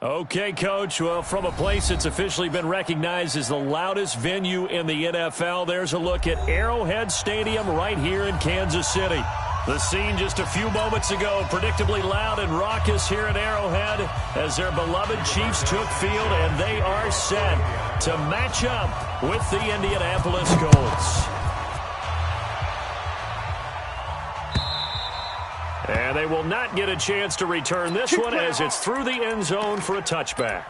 Okay, Coach. Well, from a place that's officially been recognized as the loudest venue in the NFL, there's a look at Arrowhead Stadium right here in Kansas City. The scene just a few moments ago, predictably loud and raucous here at Arrowhead as their beloved Chiefs took field, and they are set to match up with the Indianapolis Colts. And they will not get a chance to return this one as it's through the end zone for a touchback.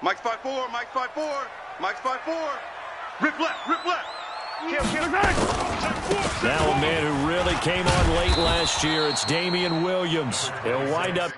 Mike's 5-4, Mike's 5-4, Mike's 5-4. Rip left, rip left. Now a man who really came on late last year, it's Damian Williams. He'll wind up.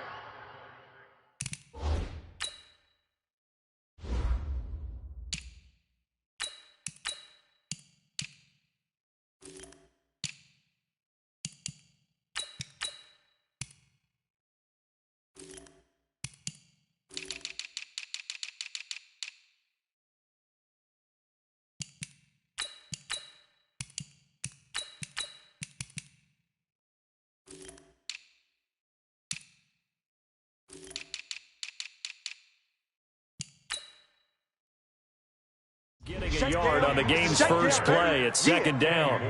Getting a yard on the game's first play. It's second down.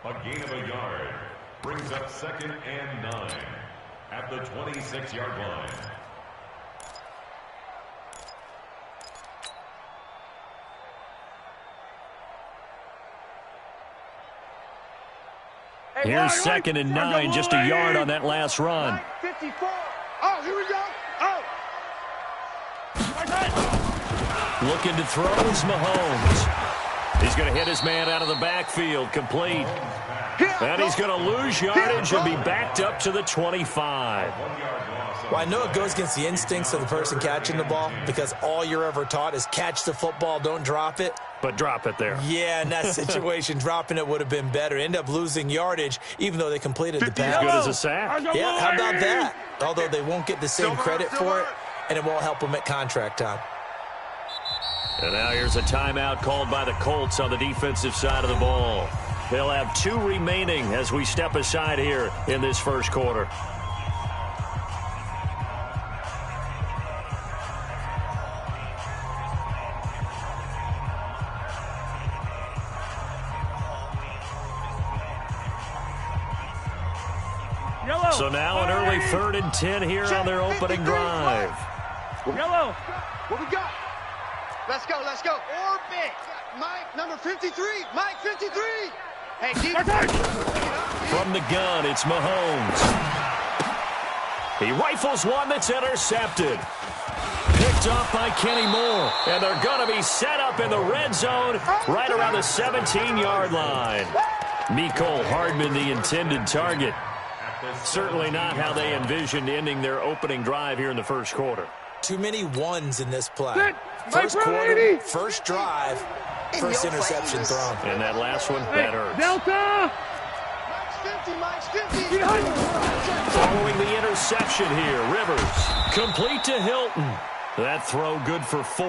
A gain of a yard brings up 2nd and 9 at the 26-yard line. Here's 2nd and 9, just a yard on that last run. 54. Oh, here we go. Oh. Looking to throw is Mahomes. He's going to hit his man out of the backfield, complete. And he's going to lose yardage and be backed up to the 25. Well, I know it goes against the instincts of the person catching the ball because all you're ever taught is catch the football, don't drop it. But drop it there. Yeah, in that situation, dropping it would have been better. End up losing yardage, even though they completed the pass. As good as a sack. Yeah, how about that? Although they won't get the same credit for it, and it won't help them at contract time. And now here's a timeout called by the Colts on the defensive side of the ball. They'll have 2 remaining as we step aside here in this first quarter. So now an early 3rd and 10 here on their opening drive. Yellow. What we got? Let's go, let's go. Orbit. Mike, number 53. Mike, 53. Hey, deep. From the gun, it's Mahomes. He rifles one that's intercepted. Picked off by Kenny Moore. And they're going to be set up in the red zone right around the 17-yard line. Mecole Hardman, the intended target. Certainly not how they envisioned ending their opening drive here in the first quarter. Too many ones in this play. First quarter, first drive, first interception thrown. And that last one, that hurts. Delta! Mike's 50, Mike's 50. Following the interception here, Rivers. Complete to Hilton. That throw good for 4.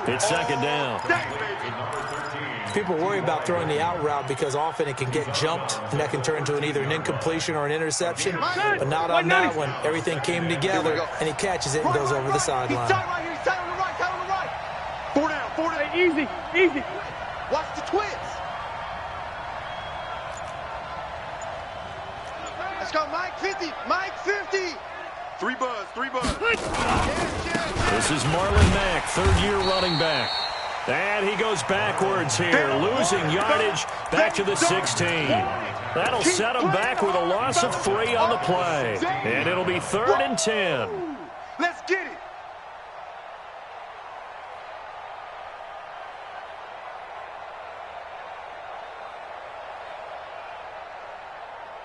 It's second down. People worry about throwing the out route because often it can get jumped, and that can turn into either an incompletion or an interception. But not on that one. Everything came together, and he catches it and goes over the sideline. He's tight right here. He's tight on the right. Tight on the right. 4 down. Easy, easy. Watch the twins. Let's go, Mike 50. Mike 50. 3 buzz, 3 buzz. This is Marlon Mack, 3rd-year running back. And he goes backwards here, losing yardage back to the 16. That'll set him back with a loss of 3 on the play. And it'll be 3rd and 10. Let's get it.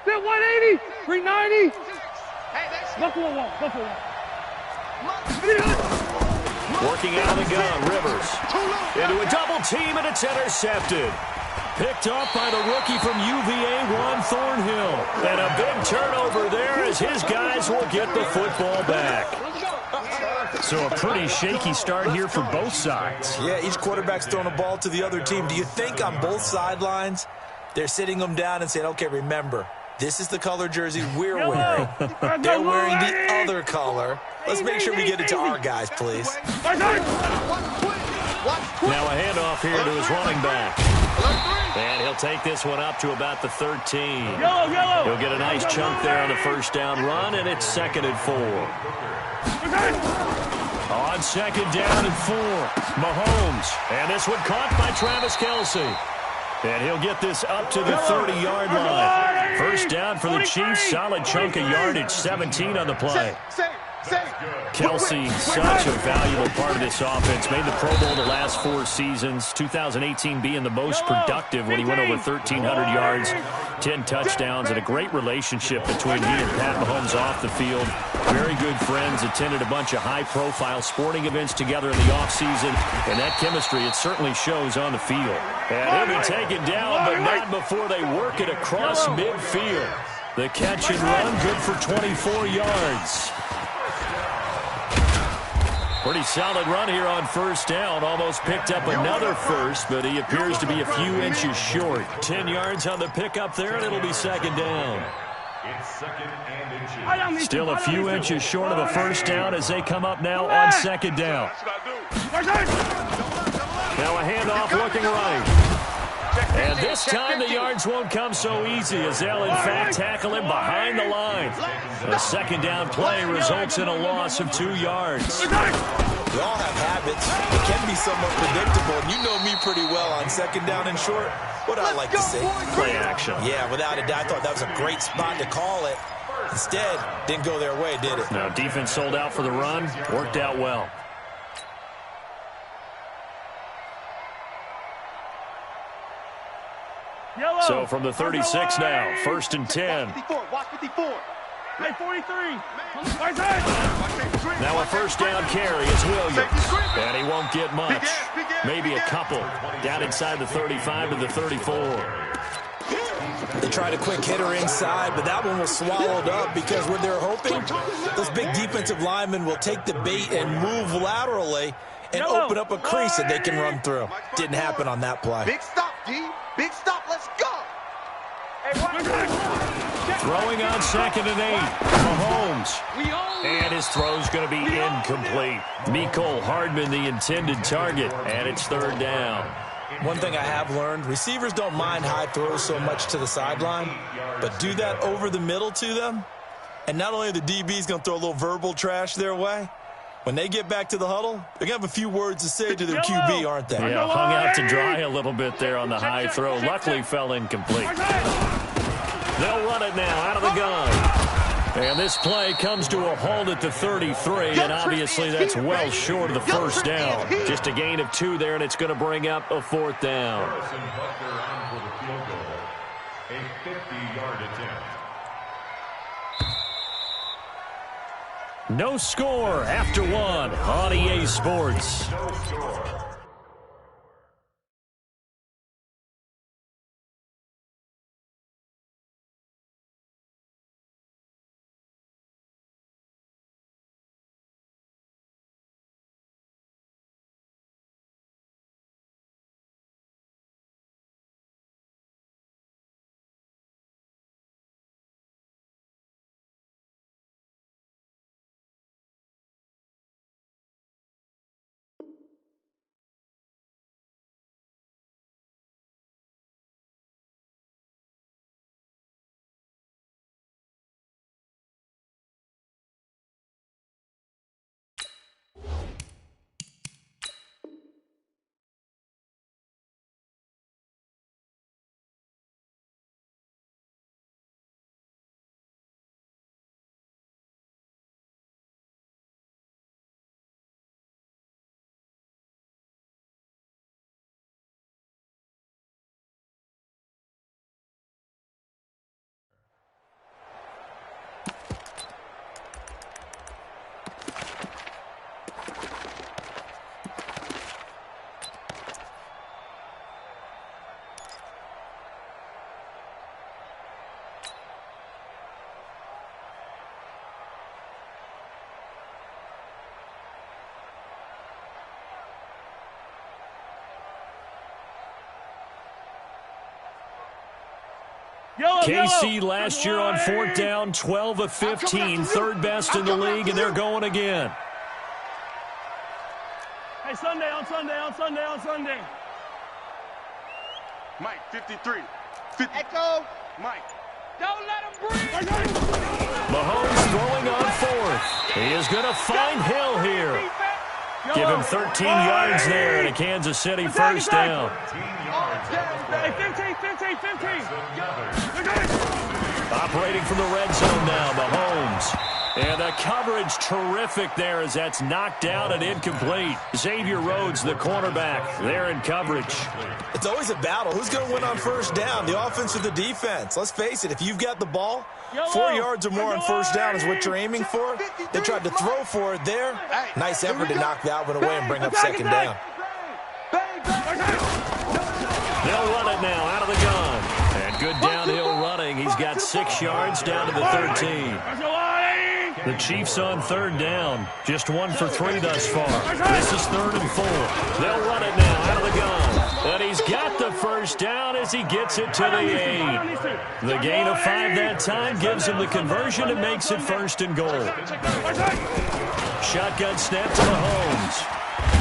They're 180, 390. Buffalo wall, Buffalo wall. Working out of the gun, Rivers. Into a double team, and it's intercepted. Picked off by the rookie from UVA, Juan Thornhill. And a big turnover there as his guys will get the football back. So a pretty shaky start here for both sides. Yeah, each quarterback's throwing a ball to the other team. Do you think on both sidelines they're sitting them down and saying, okay, remember, this is the color jersey we're wearing. They're wearing the other color. Let's make sure we get it to our guys, please. Now a handoff here to his running back. And he'll take this one up to about the 13. He'll get a nice chunk there on the first down run, and it's 2nd and 4. On 2nd down and 4, Mahomes. And this one caught by Travis Kelce. And he'll get this up to the 30-yard line. First down for the Chiefs. Solid chunk of yardage, 17 on the play. Kelce, such a valuable part of this offense. Made the Pro Bowl the last 4 seasons. 2018 being the most productive when he went over 1,300 yards, 10 touchdowns, and a great relationship between he and Pat Mahomes off the field. Very good friends. Attended a bunch of high-profile sporting events together in the offseason. And that chemistry, it certainly shows on the field. And he'll be taken down, but not before they work it across midfield. The catch and run, good for 24 yards. Pretty solid run here on first down. Almost picked up another first, but he appears to be a few inches short. 10 yards on the pickup there, and it'll be 2nd down. Still a few inches short of a first down as they come up now on 2nd down. Now a handoff looking right. And this time the yards won't come so easy as they'll in fact tackle him behind the line. A 2nd down play results in a loss of 2 yards. We all have habits. It can be somewhat predictable, and you know me pretty well on 2nd down and short. What do I like to say? Play action. Yeah, without a doubt. I thought that was a great spot to call it. Instead, didn't go their way, did it? Now defense sold out for the run. Worked out well. So from the 36 now, 1st and 10. Watch 54. Hey, 43. Now a first down carry is Williams. And he won't get much. Maybe a couple. Down inside the 35 to the 34. They tried a quick hitter inside, but that one was swallowed up because what they're hoping, those big defensive linemen will take the bait and move laterally and open up a crease that they can run through. Didn't happen on that play. Big stop, D. Big stop. Let's go. Throwing on 2nd and 8. Mahomes. And his throw's going to be incomplete. Mecole Hardman, the intended target, and it's 3rd down. One thing I have learned, receivers don't mind high throws so much to the sideline, but do that over the middle to them, and not only are the DBs going to throw a little verbal trash their way, when they get back to the huddle, they're going to have a few words to say to their QB, aren't they? Yeah, hung out to dry a little bit there on the high throw. Luckily fell incomplete. They'll run it now out of the gun. And this play comes to a halt at the 33, and obviously that's well short of the first down. Just a gain of 2 there, and it's going to bring up a 4th down. A 50-yard attempt. No score after 1 on EA Sports. No score. KC last year on fourth down, 12 of 15, third best in the league, and they're going again. Hey, Sunday, on Sunday. Mike, 53. Echo. Mike. Don't let him breathe. Mahomes throwing on fourth. He is going to find Hill here. Give him 13 yards there and a Kansas City first down. Hey, 15. Operating from the red zone now, Mahomes. And the coverage terrific there as that's knocked down and incomplete. Xavier Rhodes, the cornerback, there in coverage. It's always a battle. Who's going to win on first down, the offense or the defense? Let's face it, if you've got the ball, 4 yards or more on first down is what you're aiming for. They tried to throw for it there. Nice effort to knock that one away and bring up second down. They'll run it now out of the gun. And good downhill running. He's got 6 yards down to the 13. The Chiefs on third down. Just 1 for 3 thus far. This is 3rd and 4. They'll run it now out of the gun. And he's got the first down as he gets it to the 8. The gain of 5 that time gives him the conversion and makes it 1st and goal. Shotgun snap to Mahomes.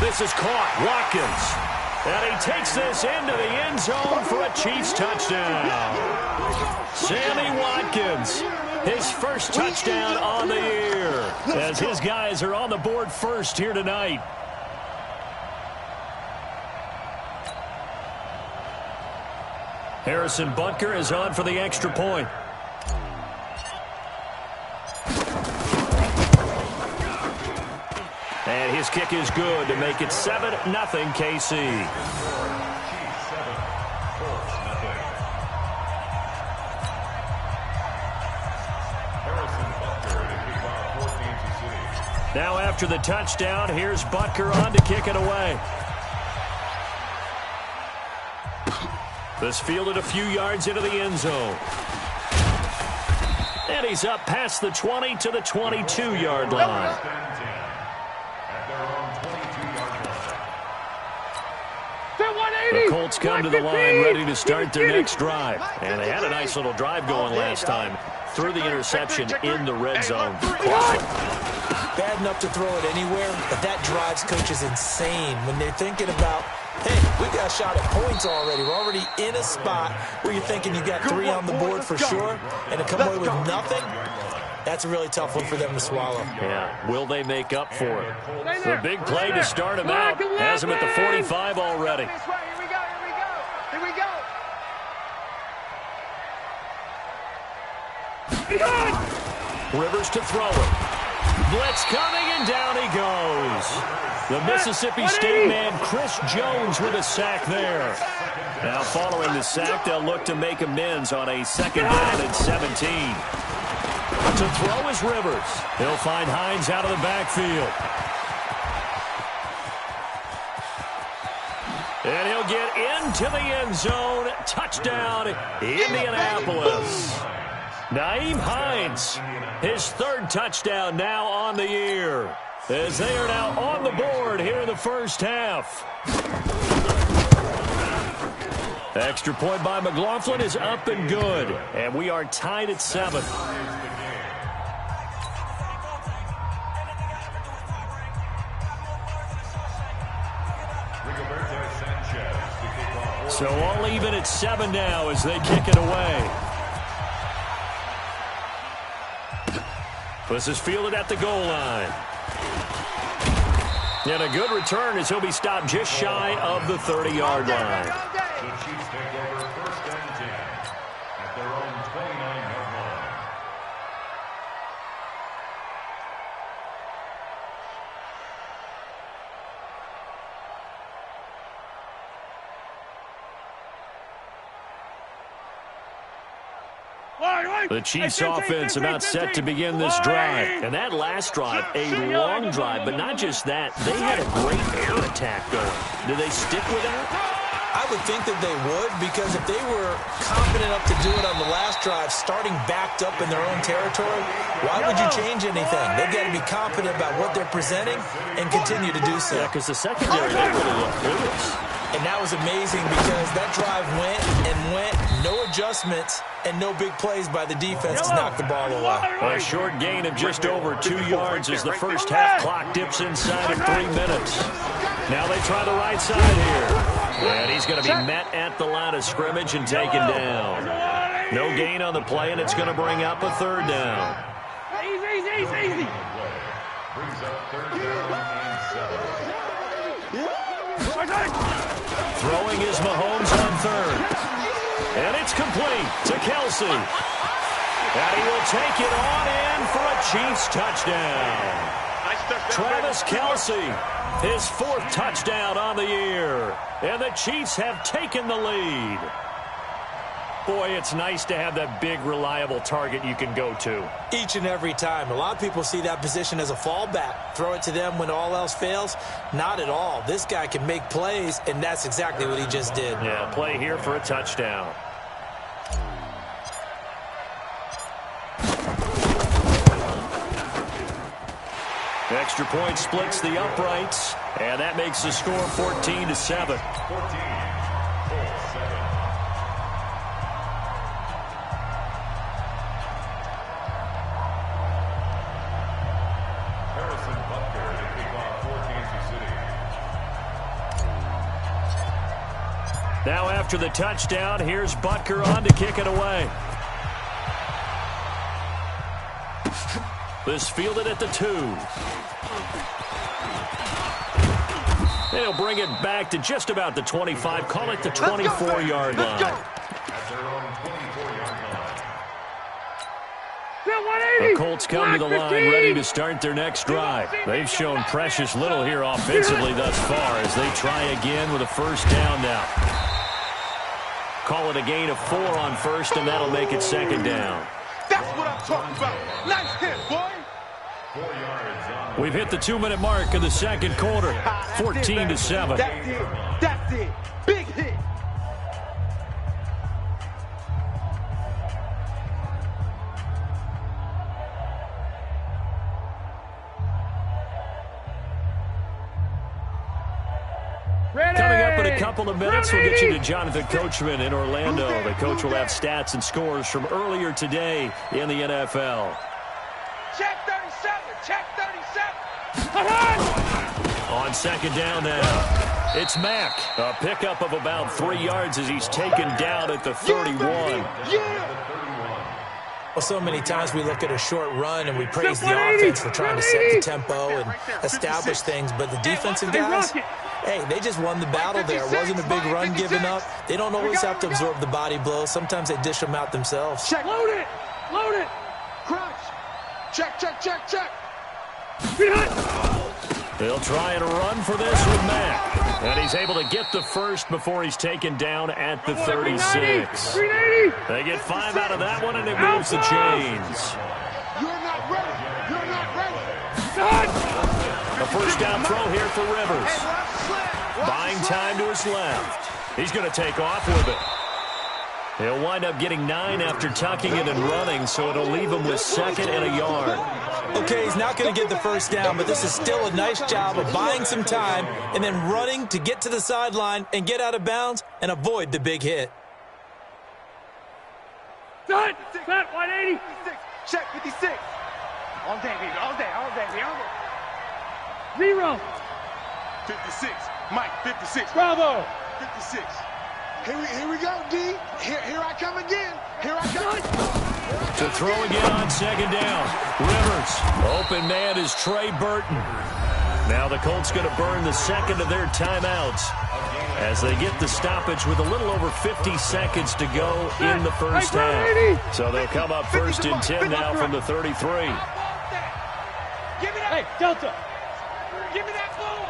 This is caught. Watkins. And he takes this into the end zone for a Chiefs touchdown. Sammy Watkins, his first touchdown on the year, as his guys are on the board first here tonight. Harrison Butker is on for the extra point. And his kick is good to make it 7-0 KC. Now after the touchdown, here's Butker on to kick it away. This fielded a few yards into the end zone. And he's up past the 20 to the 22-yard line. The Colts come to the line ready to start their next drive. And they had a nice little drive going last time. Threw the interception in the red zone. Bad enough to throw it anywhere, but that drives coaches insane when they're thinking about, hey, we got a shot at points already. We're already in a spot where you're thinking you got 3 on the board for sure, and to come away with nothing, that's a really tough one for them to swallow. Yeah, will they make up for it? The big play to start him out has him at the 45 already. Rivers to throw it. Blitz coming, and down he goes. The Mississippi State man, Chris Jones, with a sack there. Now following the sack, they'll look to make amends on a 2nd down and 17. To throw is Rivers. He'll find Hines out of the backfield. And he'll get into the end zone. Touchdown, Indianapolis. Nyheim Hines, his 3rd touchdown now on the year, as they are now on the board here in the first half. Extra point by McLaughlin is up and good, and we are tied at 7. So all even at 7 now as they kick it away. This is fielded at the goal line. And a good return as he'll be stopped just shy of the 30-yard line. The Chiefs take over 1st and 10 at their own 29-yard line. The Chiefs offense about set to begin this drive. And that last drive, a long drive, but not just that. They had a great air attack going. Do they stick with that? I would think that they would, because if they were confident enough to do it on the last drive, starting backed up in their own territory, why would you change anything? They've got to be confident about what they're presenting and continue to do so. Yeah, because the secondary, they really look clueless. And that was amazing because that drive went, no adjustments, and no big plays by the defense to knock the ball away. A short gain of just over 2 yards as the first half clock dips inside of 3 minutes. Now they try the right side here. And he's going to be met at the line of scrimmage and taken down. No gain on the play, and it's going to bring up a third down. Easy. Brings up third down and 7. Throwing is Mahomes on third. And it's complete to Kelsey. And he will take it on in for a Chiefs touchdown. Travis Kelsey, his 4th touchdown on the year. And the Chiefs have taken the lead. Boy, it's nice to have that big, reliable target you can go to. Each and every time. A lot of people see that position as a fallback. Throw it to them when all else fails. Not at all. This guy can make plays, and that's exactly what he just did. Yeah, play here for a touchdown. Extra point splits the uprights, and that makes the score 14-7. 14. Now after the touchdown, here's Butker on to kick it away. This fielded at the 2. They'll bring it back to just about the 25. Call it the 24-yard line. At their own 24-yard line. The Colts come to the line ready to start their next drive. They've shown precious little here offensively thus far as they try again with a first down now. Call it a gain of 4 on first, and that'll make it second down. That's what I'm talking about. Nice hit, boy. 4 yards on. We've hit the 2-minute mark of the second quarter, 14-7. That's it. That's it. Big hit. Coming up in a couple of minutes, we'll get you to Jonathan Coachman in Orlando. The coach will have stats and scores from earlier today in the NFL. Check 37. Check 37. On second down now, it's Mack. A pickup of about 3 yards as he's taken down at the 31. Well, so many times we look at a short run and we praise the offense for trying to set the tempo and establish things, but the defensive guys, hey, they just won the battle there. It wasn't a big run given up. They don't always have to absorb the body blows. Sometimes they dish them out themselves. Check. Load it. Crunch. Check. They'll try and run for this with Mack. And he's able to get the first before he's taken down at the 36. They get 5 out of that one, and it moves the chains. You're not ready. A first down throw here for Rivers. Buying time to his left. He's going to take off with it. He'll wind up getting 9 after tucking it and running, so it'll leave him with 2nd and a yard. Okay, he's not going to get the first down, but this is still a nice job of buying some time and then running to get to the sideline and get out of bounds and avoid the big hit. Set 180. Check 56. All day, baby. 0. 56. Mike, 56. Bravo. 56. Here we go, D. Here I come again. To throw again on second down. Rivers. Open man is Trey Burton. Now the Colts going to burn the second of their timeouts as they get the stoppage with a little over 50 seconds to go in the first half. So they'll come up 1st and 10 now from the 33. Hey, Delta. Give me that ball.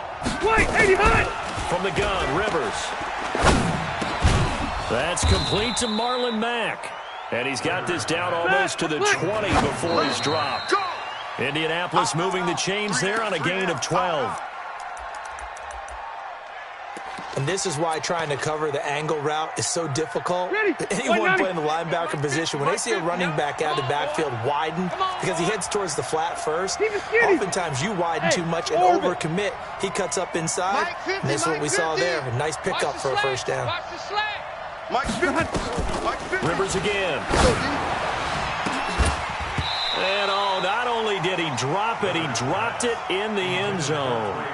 Wait, 89. From the gun, Rivers. That's complete to Marlon Mack. And he's got this down almost to the 20 before he's dropped. Indianapolis moving the chains there on a gain of 12. And this is why trying to cover the angle route is so difficult. Anyone playing the linebacker position, when they see a running back out of the backfield widen because he heads towards the flat first, oftentimes you widen too much and overcommit. He cuts up inside, and that's what we saw there. A nice pickup for a first down. Rivers again. And not only did he drop it, he dropped it in the end zone.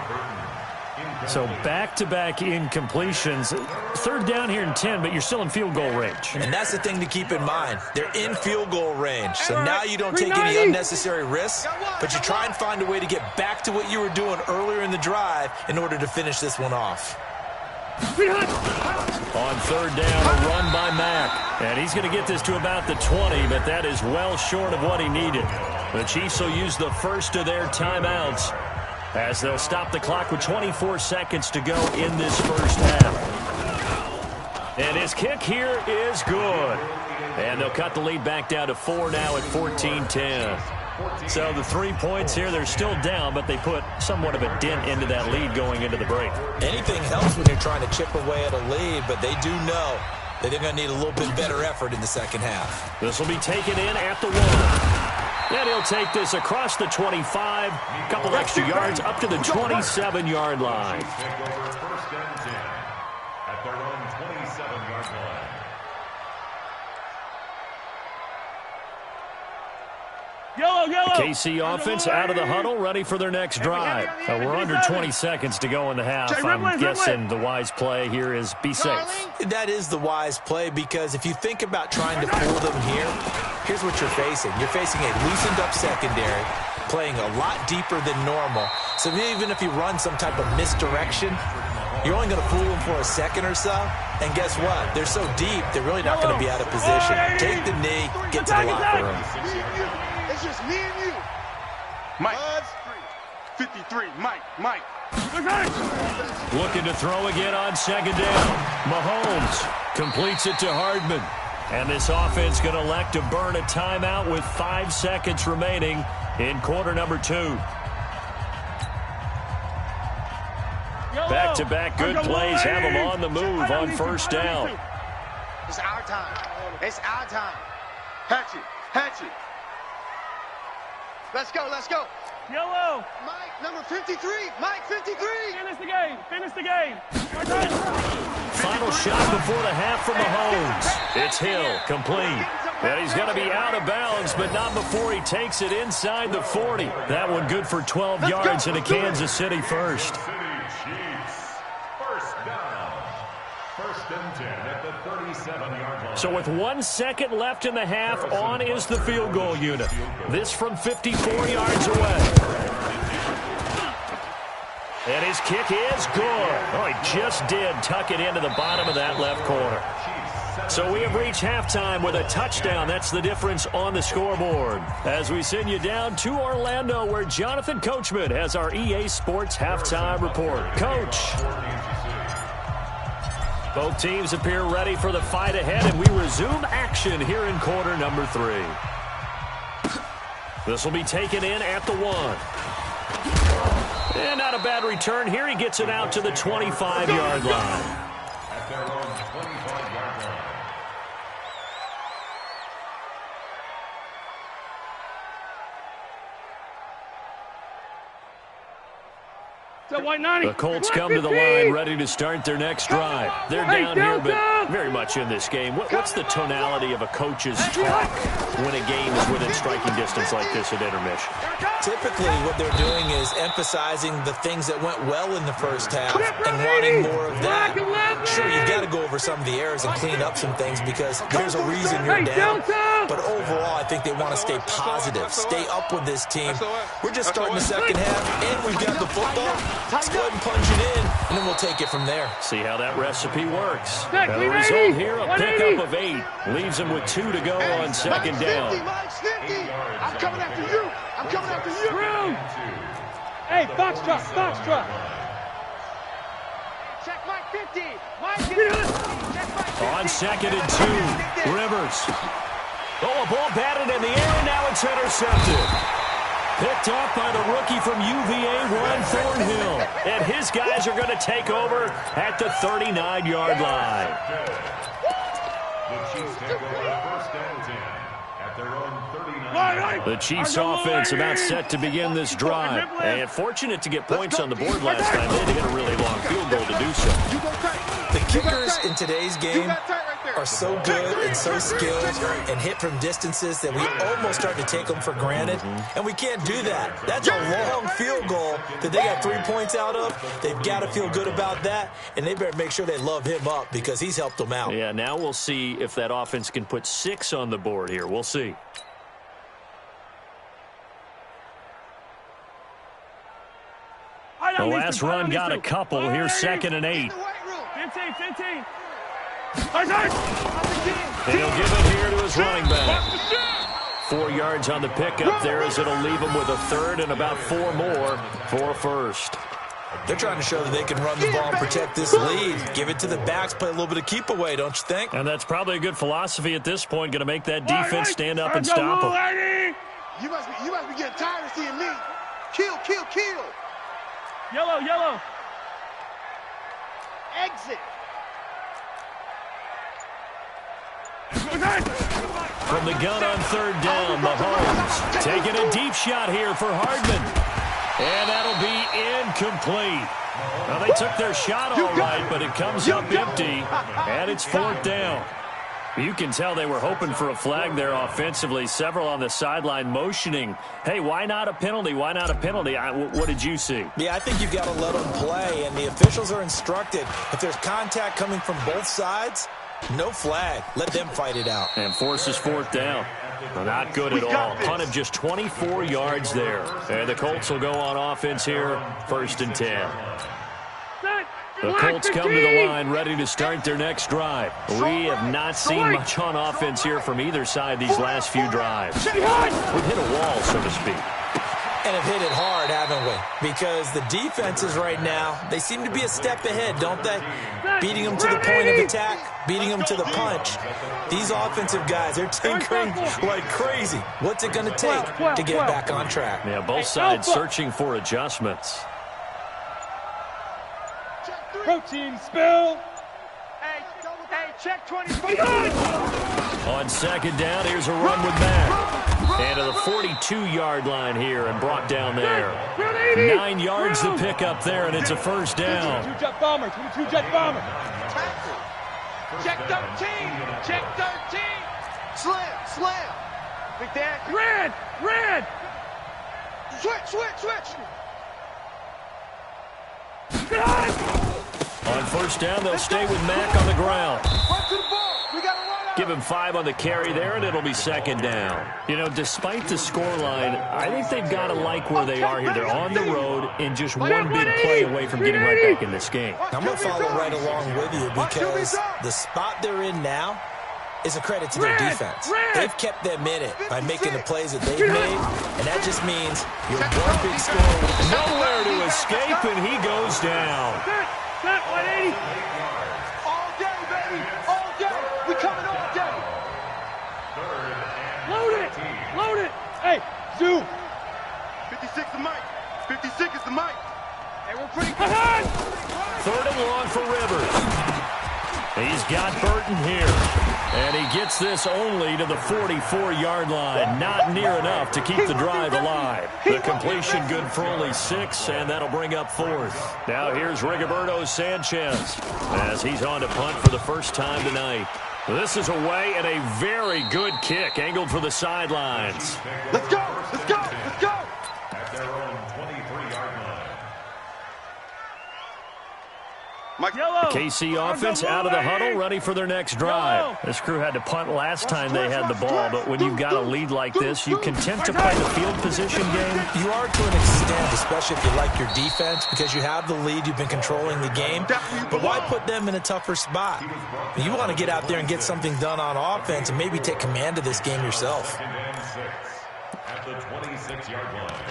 So back-to-back incompletions. Third down here and 10, but you're still in field goal range. And that's the thing to keep in mind. They're in field goal range. So now you don't take any unnecessary risks, but you try and find a way to get back to what you were doing earlier in the drive in order to finish this one off. On third down, a run by Mack. And he's going to get this to about the 20, but that is well short of what he needed. The Chiefs will use the first of their timeouts as they'll stop the clock with 24 seconds to go in this first half. And his kick here is good. And they'll cut the lead back down to 4 now at 14-10. So the 3 points here, they're still down, but they put somewhat of a dent into that lead going into the break. Anything helps when you're trying to chip away at a lead, but they do know that they're going to need a little bit better effort in the second half. This will be taken in at the 1. And he'll take this across the 25, a couple extra yards up to the 27-yard line. First and 10 at their own 27-yard line. KC offense out of the huddle, ready for their next drive. We're under 20 seconds to go in the half. I'm guessing the wise play here is be safe. That is the wise play, because if you think about trying to fool them here, here's what you're facing. You're facing a loosened up secondary, playing a lot deeper than normal. So even if you run some type of misdirection, you're only going to fool them for a second or so. And guess what? They're so deep, they're really not going to be out of position. Take the knee, get to the locker room. It's just me and you. Mike. 53. Mike. Looking to throw again on second down. Mahomes completes it to Hardman. And this offense going to elect to burn a timeout with 5 seconds remaining in quarter number 2. Back-to-back good plays have them on the move on first down. It's our time. It's our time. Hatch it. Let's go. Yellow. Mike, number 53. Mike, 53. Finish the game. Final shot before the half from Mahomes. It's Hill, complete. And he's going to be out of bounds, but not before he takes it inside the 40. That one good for 12 yards in a Kansas City first. First and 10 at the 37-yard line. So with 1 second left in the half, on is the field goal unit. This from 54 yards away. And his kick is good. Oh, he just did tuck it into the bottom of that left corner. So we have reached halftime with a touchdown. That's the difference on the scoreboard. As we send you down to Orlando, where Jonathan Coachman has our EA Sports halftime report. Coach. Both teams appear ready for the fight ahead, and we resume action here in quarter number 3. This will be taken in at the 1. And not a bad return here. He gets it out to the 25-yard line. At their own 25-yard line. The Colts come to the line ready to start their next drive. They're down here, but very much in this game. What's the tonality of a coach's talk when a game is within striking distance like this at intermission? Typically, what they're doing is emphasizing the things that went well in the first half and wanting more of that. Sure, you've got to go over some of the errors and clean up some things because there's a reason you're down. But overall, I think they want to stay positive, stay up with this team. We're just starting the second half, and we've got the football. Let's go ahead and punch it in, and then we'll take it from there. See how that recipe works. The result here, a pickup of 8. Leaves him with 2 to go on second down. I'm coming after you. Hey, Foxtrot. Check Mike 50. Check Mike 50. On second and 2, Rivers. Oh, a ball batted in the air, and now it's intercepted. Picked off by the rookie from UVA, Juan Thornhill. And his guys are going to take over at the 39-yard line. The Chiefs take over first and 10 at their own 39. The Chiefs offense about set to begin this drive. And fortunate to get points on the board last time. They had to get a really long field goal to do so. The kickers in today's game are so good and so skilled and hit from distances that we almost start to take them for granted, and we can't do that. That's a long field goal that they got 3 points out of. They've got to feel good about that, and they better make sure they love him up because he's helped them out. Yeah, now we'll see if that offense can put 6 on the board here. We'll see. The last run got a couple. Here's 2nd and 8. 15. He'll give it here to his running back. 4 yards on the pickup there as it'll leave him with a third and about 4 more for first. They're trying to show that they can run the ball and protect this lead. Give it to the backs, play a little bit of keep away, don't you think? And that's probably a good philosophy at this point, going to make that defense stand up and stop them. You must be getting tired of seeing me. Kill. Yellow. Exit. From the gun on 3rd down, Mahomes taking a deep shot here for Hardman. And that'll be incomplete. Well, they took their shot all right, but it comes up empty, and it's 4th down. You can tell they were hoping for a flag there offensively. Several on the sideline motioning, hey, why not a penalty? Why not a penalty? What did you see? Yeah, I think you've got to let them play, and the officials are instructed. If there's contact coming from both sides, no flag. Let them fight it out. And forces 4th down. Well, not good at all. Punt of just 24 yards there. And the Colts will go on offense here, 1st and 10. The Colts come to the line ready to start their next drive. We have not seen much on offense here from either side these last few drives. We've hit a wall, so to speak. And have hit it hard, haven't we? Because the defenses right now, they seem to be a step ahead, don't they? Beating them to the point of attack, beating them to the punch. These offensive guys, they're tinkering like crazy. What's it going to take to get back on track? Yeah, both sides searching for adjustments. Protein spill. Hey, check 24. On 2nd down, here's a run with Mack. And to the 42-yard line here and brought down there. 9 yards to pick up there, and it's a 1st down. 22 jet bomber. Check 13. Slam. Big Dan. Red. Switch. On 1st down, they'll stay with Mack on the ground. Run to the ball. We got to run out. Give him 5 on the carry there, and it'll be 2nd down. You know, despite the scoreline, I think they've got to like where they are here. They're on the road and just one big play away from getting right back in this game. I'm going to follow right along with you because the spot they're in now is a credit to their defense. They've kept them in it by making the plays that they've made, and that just means you're one big score. Nowhere to escape, and he goes down. Set 180. All day, baby. All day. We coming all day. Load it. Hey, zoom. 56 the mic. 56 is the mic. Hey, we're pretty good. 3rd and long for Rivers. He's got Burton here. And he gets this only to the 44-yard line. Not near enough to keep the drive alive. The completion good for only 6, and that'll bring up 4th. Now here's Rigoberto Sanchez as he's on to punt for the first time tonight. This is away and a very good kick angled for the sidelines. Let's go. At their own 23-yard line. Yellow. KC offense out of the huddle, ready for their next drive. This crew had to punt last time they had the ball, but when you've got a lead like this, you content to play the field position game? You are to an extent, especially if you like your defense, because you have the lead, you've been controlling the game. But why put them in a tougher spot? You want to get out there and get something done on offense and maybe take command of this game yourself. 2nd and 6 at the 26-yard line.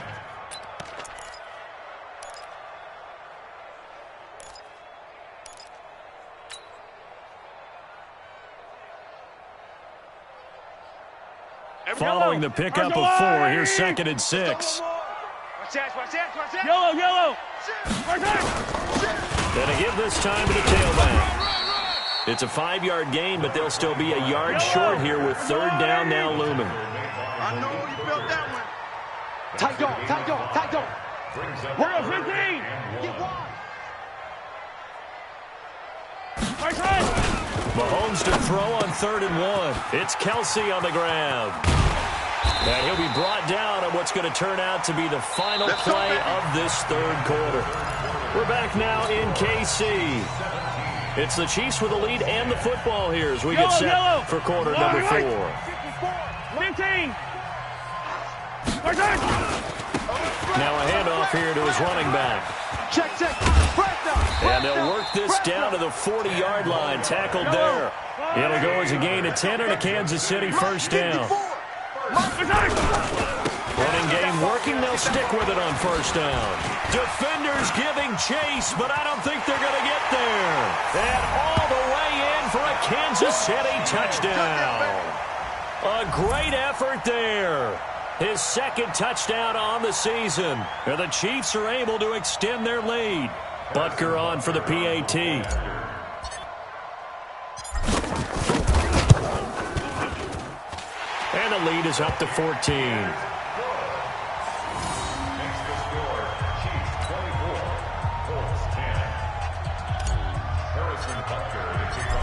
Following the pickup of 4, here's 2nd and 6. Yellow, yellow. Gonna give this time to the tailback. It's a 5-yard gain, but they'll still be a yard short here with third down now looming. I know you felt that one. Tight dog, tight dog, tight dog. We're 15. Get wide. Right side. Mahomes to throw on 3rd and 1. It's Kelsey on the ground. And he'll be brought down on what's going to turn out to be the final play of this third quarter. We're back now in KC. It's the Chiefs with the lead and the football here as we get set for quarter number 4. 15. Now a handoff here to his running back. Check. And they'll work this down to the 40-yard line. Tackled there. It'll go as a gain of 10 and a Kansas City first down. Running game working. They'll stick with it on first down. Defenders giving chase, but I don't think they're going to get there. And all the way in for a Kansas City touchdown. A great effort there. His second touchdown on the season. And the Chiefs are able to extend their lead. Butker on for the PAT. And the lead is up to 14.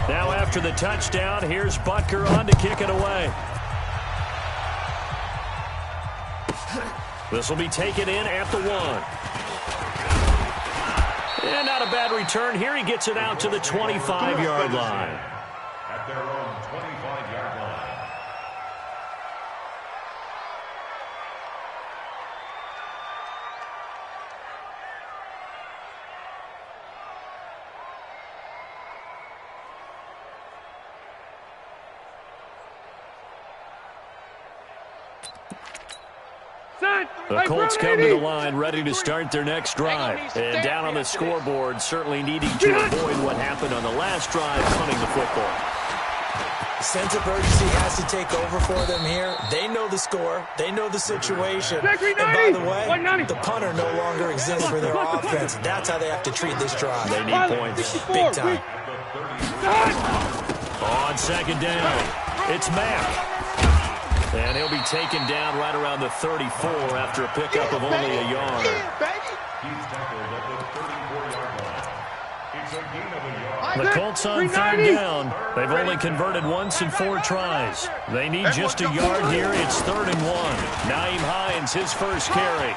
Now after the touchdown, here's Butker on to kick it away. This will be taken in at the 1. And not a bad return here. He gets it out to the 25-yard line. At their own 25-yard line. The Colts come to the line ready to start their next drive. And down on the scoreboard, certainly needing to avoid what happened on the last drive, punting the football. Sense of urgency has to take over for them here. They know the score. They know the situation. And by the way, the punter no longer exists for their offense. That's how they have to treat this drive. They need points. Big time. On second down, it's Mack. And he'll be taken down right around the 34 after a pickup of only a yard. He's tackled at the 34-yard line. It's a gain of a yard. The Colts on third down. They've only converted once in 4 tries. They need just a yard here. It's 3rd and 1. Nyheim Hines, his first carry.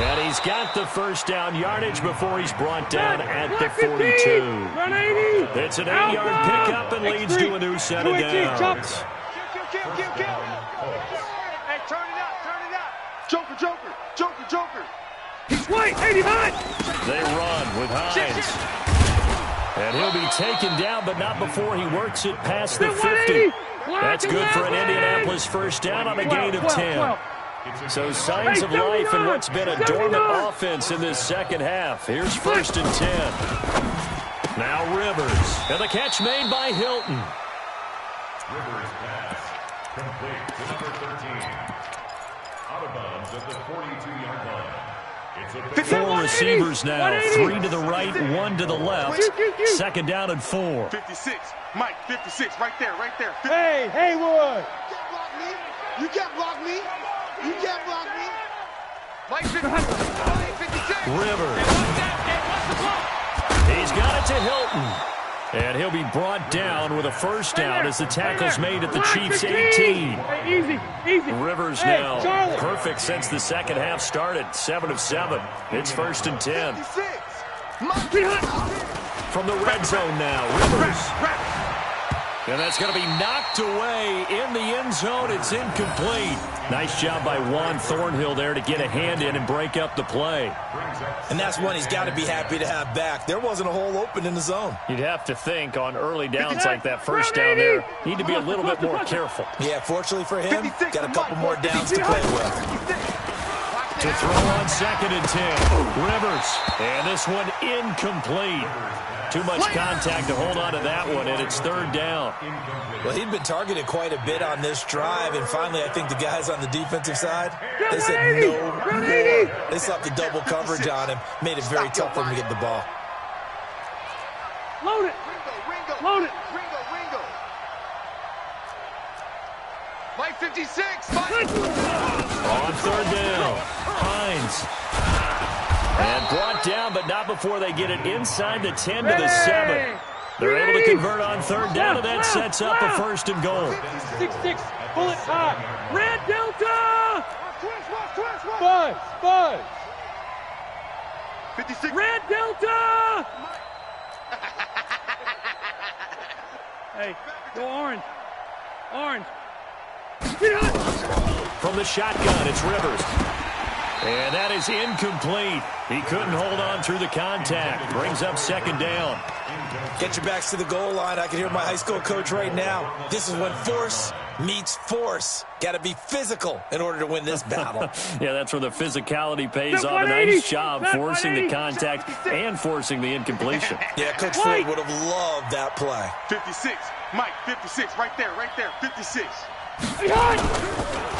And he's got the first down yardage before he's brought down at the 42. It's an 8-yard pickup and leads to a new set of downs. Kill. Hey, turn it up. Joker. He's white, 89. They run with Hines. And he'll be taken down, but not before he works it past the 50. That's good for an Indianapolis first down on a gain of 10. So signs of life in what's been a dormant offense in this second half. Here's 1st and 10. Now Rivers. And the catch made by Hilton. Rivers pass. Complete to number 13. Out of bounds at the 42-yard line. It's a 4 receivers now. 3 to the right, 1 to the left. Second down and 4. 56. Mike, 56. Right there. Hey, Haywood. You can't block me. Mike, 56. Rivers. He's got it to Hilton. And he'll be brought down with a first down as the tackle's made at the Chiefs' 18. Easy. Rivers now perfect since the second half started. 7 of 7. It's 1st and 10. From the red zone now, Rivers. And that's going to be knocked away in the end zone. It's incomplete. Nice job by Juan Thornhill there to get a hand in and break up the play. And that's one he's got to be happy to have back. There wasn't a hole open in the zone. You'd have to think on early downs like that first down there, need to be a little bit more careful. Yeah, fortunately for him, got a couple more downs to play with. To throw on 2nd and 10. Rivers. And this one incomplete. Too much contact to hold on to that one, and it's third down. Well, he'd been targeted quite a bit on this drive, and finally I think the guys on the defensive side, they said no more. They slapped the double coverage on him, made it very tough for him to get the ball. Load it. Load it. Ringo. Mike 56. Mike. On third down, Hines. And brought down, but not before they get it inside the 10 to the 7. They're able to convert on third down, and that sets up a first and goal. 6-6, bullet high. Red Delta! Five. 56. Red Delta! Hey, go orange. Orange. From the shotgun, it's Rivers. And that is incomplete. He couldn't hold on through the contact. Brings up second down. Get your backs to the goal line. I can hear my high school coach right now. This is when force meets force. Got to be physical in order to win this battle. Yeah, that's where the physicality pays off. A nice job forcing the contact and forcing the incompletion. Yeah, Coach Floyd would have loved that play. 56. Mike 56. Right there. 56.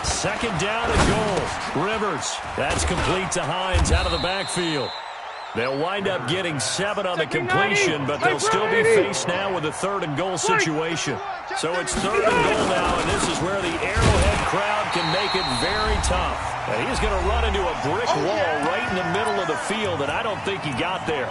Second down and goal. Rivers. That's complete to Hines out of the backfield. They'll wind up getting 7 on the completion, but they'll still be faced now with a third and goal situation. So it's third and goal now, and this is where the Arrowhead crowd can make it very tough. And he's going to run into a brick wall right in the middle of the field, and I don't think he got there.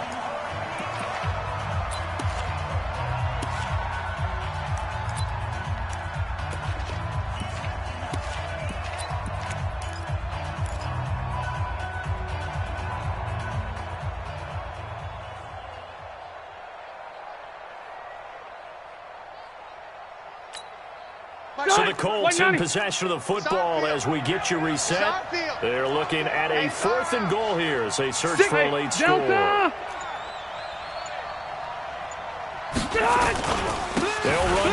So the Colts in possession of the football as we get you reset. They're looking at a 4th and goal here as they search for a late score. They'll run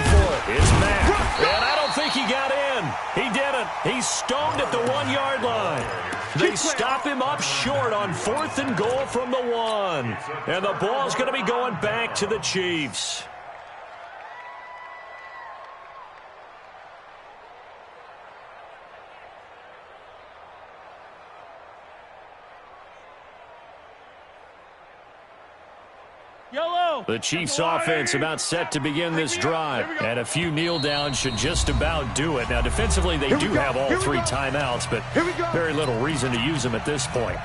for it. It's Mack. And I don't think he got in. He didn't. He's stoned at the 1-yard line. They stop him up short on 4th and goal from the 1. And the ball's going to be going back to the Chiefs. The Chiefs offense about set to begin this drive. And a few kneel downs should just about do it. Now, defensively, they do have all 3 timeouts, but very little reason to use them at this point.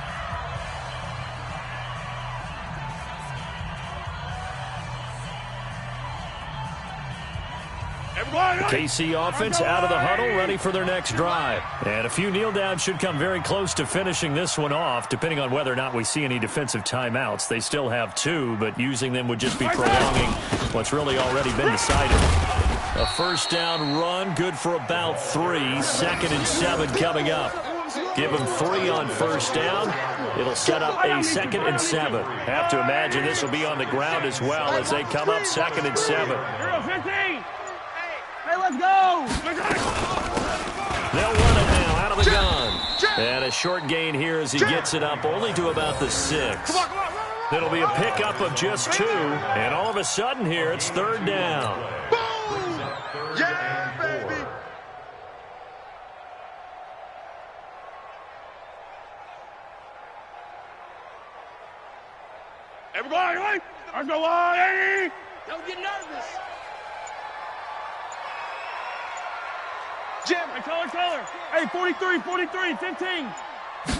The KC offense out of the huddle, ready for their next drive. And a few kneel downs should come very close to finishing this one off, depending on whether or not we see any defensive timeouts. They still have 2, but using them would just be prolonging what's really already been decided. A first down run, good for about 3. 2nd and 7 coming up. Give them 3 on first down. It'll set up a 2nd and 7. Have to imagine this will be on the ground as well as they come up 2nd and 7. 15. Hey, let's go! They'll run it now out of the gun. And a short gain here as he gets it up only to about the 6. It'll be a pickup of just 2. And all of a sudden here, it's third down. Boom! Yeah, baby! Everybody, let's go on! Don't get nervous. Jim. Hey, color. Hey, 43, 15.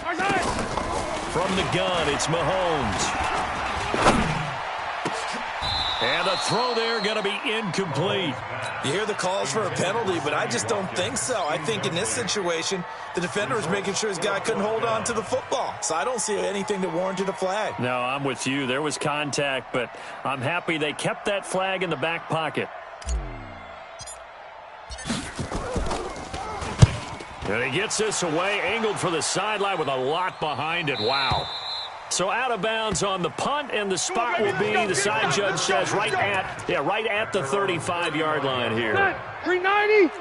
I got it. From the gun, it's Mahomes. And the throw there going to be incomplete. You hear the calls for a penalty, but I just don't think so. I think in this situation, the defender was making sure his guy couldn't hold on to the football. So I don't see anything that warranted a flag. No, I'm with you. There was contact, but I'm happy they kept that flag in the back pocket. And he gets this away, angled for the sideline with a lot behind it. Wow. So out of bounds on the punt, and the spot will be, the side judge says, right at the 35-yard line here. 390.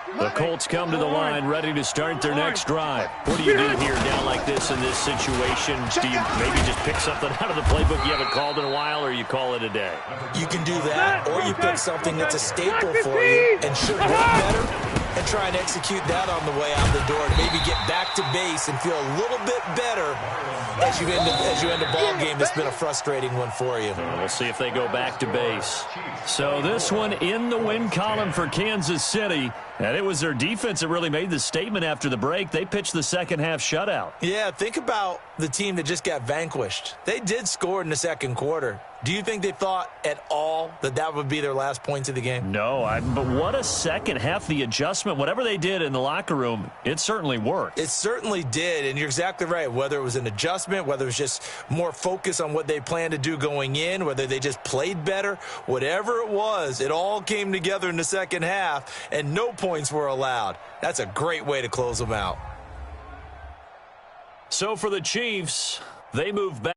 The Colts come to the line, ready to start their next drive. What do you do here down like this in this situation? Do you maybe just pick something out of the playbook you haven't called in a while, or you call it a day? You can do that, or you pick something that's a staple for you and should work better and try and execute that on the way out the door to maybe get back to base and feel a little bit better as you end a ball game that's been a frustrating one for you. We'll see if they go back to base. So this one in the win column for Kansas City. And it was their defense that really made the statement after the break. They pitched the second half shutout. Yeah, think about the team that just got vanquished. They did score in the second quarter. Do you think they thought at all that that would be their last points of the game? No, but what a second half. The adjustment, whatever they did in the locker room, it certainly worked. It certainly did, and you're exactly right. Whether it was an adjustment, whether it was just more focus on what they planned to do going in, whether they just played better, whatever it was, it all came together in the second half, and no points were allowed. That's a great way to close them out. So for the Chiefs, they move back.